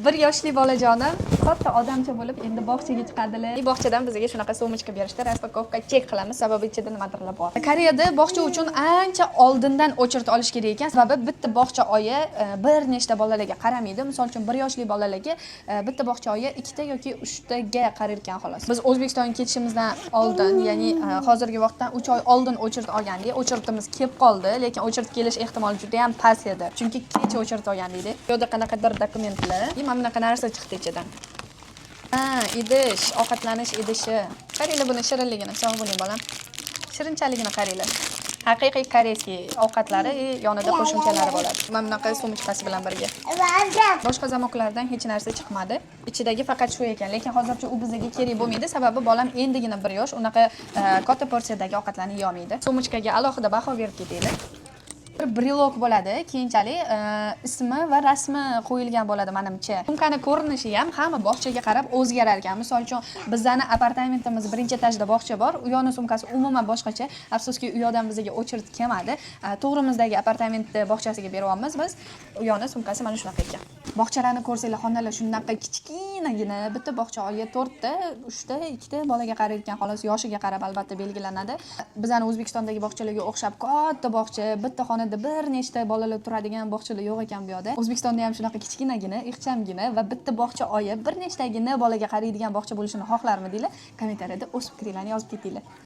1 yoshli bolajonim katta odamcha bo'lib endi bog'chaga chiqadilar. Bog'chadan bizga shunaqa so'michka berishdi. Raspakovka chek qilamiz, sababi ichida nimadirlar bor. Koreyada bog'cha uchun ancha oldindan o'chirt olish kerak ekan. Sababi bitta bog'cha oyi bir nechta bolalarga qaramaydi. Misol uchun 1 yoshli bolalarga bitta bog'cha oyi 2 ta yoki 3 taga qarar ekan xolos. Biz O'zbekistonga ketishimizdan oldin, ya'ni hozirgi vaqtdan 3 oy oldin o'chirt olgandik. O'chirtimiz kelib qoldi, lekin o'chirt kelish ehtimoli juda ham past edi. Chunki kecha o'chirt olgandik. Bu yerda qanaqadir dokumentlar, mana bunaqa narsa chiqdi ichidan. Idish, ovqatlanish idishi. Qaranglar buni shirinligini, sog' bo'ling bolam. Shirinchaligini qaranglar. Haqiqiy koreyskiy ovqatlari yonida qo'shimchalari bo'ladi. Mana bunaqa so'michkasi bilan birga. Boshqa zamoqlardan hech narsa chiqmadi. Ichidagi faqat shu ekan, lekin hozircha u bizga kerak bo'lmaydi, sababi bolam endigina 1 yosh, unaqa katta porsiyadagi ovqatlarni yemaydi. So'michkaga alohida baho berib ketaylik. Bir brelok bo'ladi, keyinchalik ismi va rasmi qo'yilgan bo'ladi menimcha. Sumkani ko'rinishi ham hamma bog'chaga qarab o'zgarar ekan. Misol uchun bizning apartamentimiz 1-etajda bog'cha bor. U yoqning sumkasi umuman boshqacha. Afsuski u yoqdan bizga o'chirt kelmadi. To'g'rimizdagi apartamentni bog'chasiga beryapmiz biz. U yoqning sumkasi mana shunaqa ekan. Bog'chalarni ko'rsanglar, xonalar shunaqa kichkinagina, bitta bog'cha oyi 4 ta, 3 ta, 2 ta bolaga qarayotgan, xolos yoshiga qarab albatta belgilanadi. Bizning O'zbekistondagi bog'chalarga o'xshab katta bog'cha, bitta xonada bir nechta bolalar turadigan bog'chalar yo'q ekan bu yerda. O'zbekistonda ham shunaqa kichkinagina, ixchamgina va bitta bog'cha oyi bir nechtagina bolaga qaraydigan bog'cha bo'lishini xohlarmidinglar? Kommentariyada o'z fikringizni yozib ketinglar.